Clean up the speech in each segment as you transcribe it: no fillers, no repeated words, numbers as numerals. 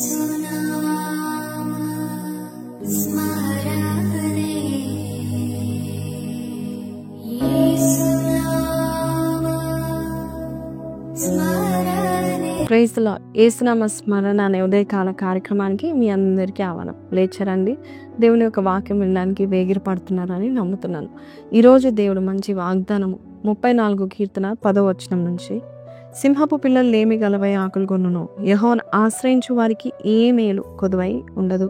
Praise the lord. యేసునామ స్మరణ అనే ఉదయకాల కార్యక్రమానికి మీ అందరికీ ఆహ్వానం. లేచరండి, దేవుని యొక్క వాక్యం వినడానికి వేగిరి పడుతున్నారని నమ్ముతున్నాను. ఈరోజు దేవుడు మంచి వాగ్దానము 34 కీర్తన 10వ వచనం నుంచి, సింహపు పిల్లలు లేమి గలవై ఆకులు కొనును, యెహోవాను ఆశ్రయించు వారికి ఏ మేలు కొదువై ఉండదు.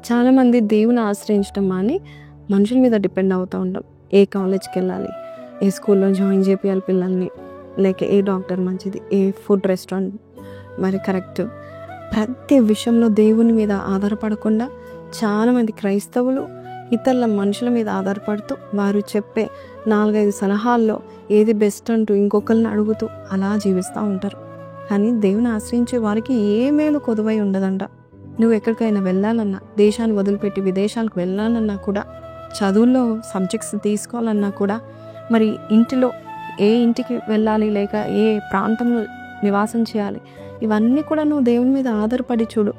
చాలామంది దేవుని ఆశ్రయించడం అని మనుషుల మీద డిపెండ్ అవుతూ ఉంటాం. ఏ కాలేజ్కి వెళ్ళాలి, ఏ స్కూల్లో జాయిన్ చేయాలి పిల్లల్ని, లేక ఏ డాక్టర్ మంచిది, ఏ ఫుడ్ రెస్టారెంట్ మరి కరెక్ట్, ప్రతి విషయంలో దేవుని మీద ఆధారపడకుండా చాలామంది క్రైస్తవులు ఇతరుల మనుషుల మీద ఆధారపడుతూ వారు చెప్పే 4-5 సలహాల్లో ఏది బెస్ట్ అంటూ ఇంకొకరిని అడుగుతూ అలా జీవిస్తూ ఉంటారు. కానీ దేవుని ఆశ్రయించే వారికి ఏ మేలు కొదువై ఉండదంట. నువ్వు ఎక్కడికైనా వెళ్ళాలన్నా, దేశాన్ని వదిలిపెట్టి విదేశాలకు వెళ్ళాలన్నా కూడా, చదువుల్లో సబ్జెక్ట్స్ తీసుకోవాలన్నా కూడా, మరి ఇంటిలో ఏ ఇంటికి వెళ్ళాలి, లేక ఏ ప్రాంతంలో నివాసం చేయాలి, ఇవన్నీ కూడా నువ్వు దేవుని మీద ఆధారపడి చూడు.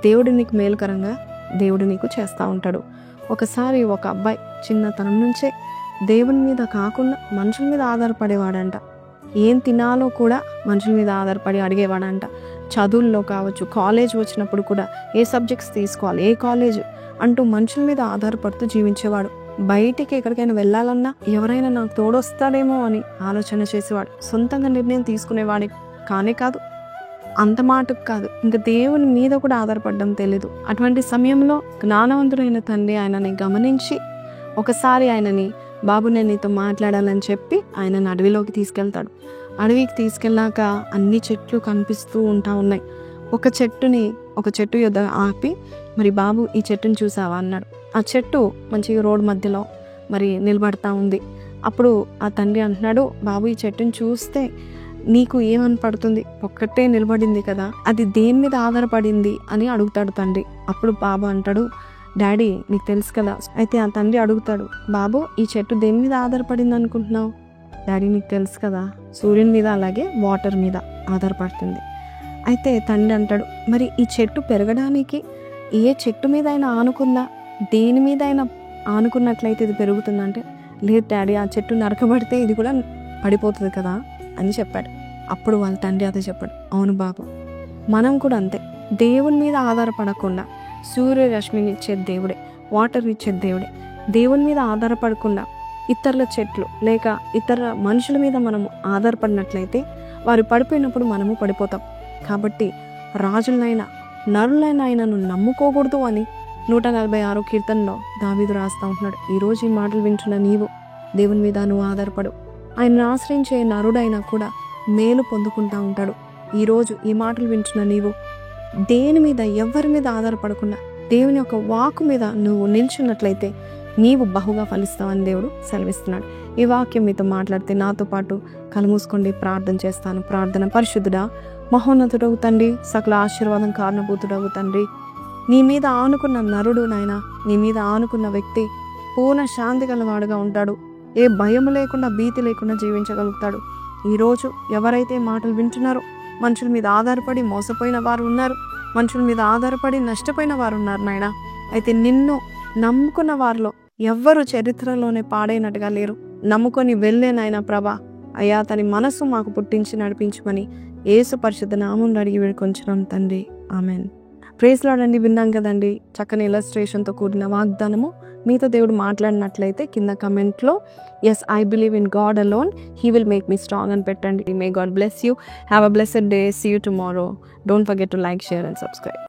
దేవుడు నీకు మేలుకరంగా దేవుడు నీకు చేస్తూ ఉంటాడు. ఒకసారి ఒక అబ్బాయి చిన్నతనం నుంచే దేవుని మీద కాకుండా మనుషుల మీద ఆధారపడేవాడంట. ఏం తినాలో కూడా మనుషుల మీద ఆధారపడి అడిగేవాడంట. చదువుల్లో కావచ్చు, కాలేజ్ వచ్చినప్పుడు కూడా ఏ సబ్జెక్ట్స్ తీసుకోవాలి, ఏ కాలేజ్ అంటూ మనుషుల మీద ఆధారపడుతూ జీవించేవాడు. బయటికి ఎక్కడికైనా వెళ్ళాలన్నా ఎవరైనా నాకు తోడొస్తాడేమో అని ఆలోచన చేసేవాడు. సొంతంగా నిర్ణయం తీసుకునేవాడి కానే కాదు, అంత మాటకు కాదు, ఇంకా దేవుని మీద కూడా ఆధారపడడం తెలీదు. అటువంటి సమయంలో జ్ఞానవంతుడైన తండ్రి ఆయనని గమనించి ఒకసారి ఆయనని, బాబు నేను నీతో మాట్లాడాలని చెప్పి ఆయనని అడవిలోకి తీసుకెళ్తాడు. అడవికి తీసుకెళ్ళాక అన్ని చెట్లు కనిపిస్తూ ఉన్నాయి. ఒక చెట్టు యొద్ద ఆపి, మరి బాబు ఈ చెట్టుని చూసావా అన్నాడు. ఆ చెట్టు మంచిగా రోడ్డు మధ్యలో మరి నిలబడతా ఉంది. అప్పుడు ఆ తండ్రి అంటున్నాడు, బాబు ఈ చెట్టుని చూస్తే నీకు ఏమని పడుతుంది, ఒక్కటే నిలబడింది కదా, అది దేని మీద ఆధారపడింది అని అడుగుతాడు తండ్రి. అప్పుడు బాబు అంటాడు, డాడీ నీకు తెలుసు కదా. అయితే ఆ తండ్రి అడుగుతాడు, బాబు ఈ చెట్టు దేని మీద ఆధారపడింది అనుకుంటున్నావు? డాడీ నీకు తెలుసు కదా, సూర్యుని మీద అలాగే వాటర్ మీద ఆధారపడుతుంది. అయితే తండ్రి అంటాడు, మరి ఈ చెట్టు పెరగడానికి ఏ చెట్టు మీద అయినా ఆనుకుందా, దేని మీద అయినా ఆనుకున్నట్లయితే ఇది పెరుగుతుందంటే, లేదు డాడీ ఆ చెట్టు నరకబడితే ఇది కూడా పడిపోతుంది కదా అని చెప్పాడు. అప్పుడు వాళ్ళ తండ్రి అదే చెప్పాడు, అవును బాబు, మనం కూడా అంతే, దేవుని మీద ఆధారపడకుండా, సూర్యరశ్మిని ఇచ్చే దేవుడే, వాటర్ ఇచ్చే దేవుడే, దేవుని మీద ఆధారపడకుండా ఇతరుల చెట్లు లేక ఇతర మనుషుల మీద మనము ఆధారపడినట్లయితే వారు పడిపోయినప్పుడు మనము పడిపోతాం. కాబట్టి రాజులనైనా నరులైనా ఆయనను నమ్ముకోకూడదు అని 146 కీర్తనలో దావీదు రాస్తా ఉంటున్నాడు. ఈరోజు ఈ మాటలు వింటున్న నీవు దేవుని మీద నువ్వు ఆధారపడు. ఆయనను ఆశ్రయించే నరుడైనా కూడా మేలు పొందుకుంటూ ఉంటాడు. ఈరోజు ఈ మాటలు వింటున్న నీవు దేని మీద ఎవరి మీద ఆధారపడకుండా దేవుని యొక్క వాక్కు మీద నువ్వు నిల్చున్నట్లయితే నీవు బహుగా ఫలిస్తావని దేవుడు సెలవిస్తున్నాడు. ఈ వాక్యం మీతో మాట్లాడితే నాతో పాటు కళ్ళు మూసుకోండి, ప్రార్థన చేస్తాను. ప్రార్థన. పరిశుద్ధుడా, మహోన్నతుడవు తండ్రి, సకల ఆశీర్వాదం కారణభూతుడవు తండ్రి, నీ మీద ఆనుకున్న నరుడు నాయన, నీ మీద ఆనుకున్న వ్యక్తి పూర్ణ శాంతి గలవాడుగా ఉంటాడు. ఏ భయం లేకుండా, భీతి లేకుండా జీవించగలుగుతాడు. ఈరోజు ఎవరైతే మాటలు వింటున్నారో, మనుషుల మీద ఆధారపడి మోసపోయిన వారు ఉన్నారు, మనుషుల మీద ఆధారపడి నష్టపోయిన వారు ఉన్నారు నాయన. అయితే నిన్ను నమ్ముకున్న వారిలో ఎవ్వరు చరిత్రలోనే పాడైనట్టుగా లేరు. నమ్ముకొని వెళ్ళేనాయన ప్రభా, అయ్యా తన మనసు మాకు పుట్టించి నడిపించమని యేసు పరిశుద్ధ నామమున అడిగి వేడుకొంచున్నాం తండ్రి, ఆమెన్. ప్రైజ్ లార్డ్ అండి. విన్నాం కదండి, చక్కని ఇలస్ట్రేషన్తో కూడిన వాగ్దానము. మీతో దేవుడు మాట్లాడినట్లయితే కింద కమెంట్లో yes I believe in God alone, he will make me strong అని పెట్టండి. May God bless you. Have a blessed day. See you tomorrow. Don't forget to like, share and subscribe.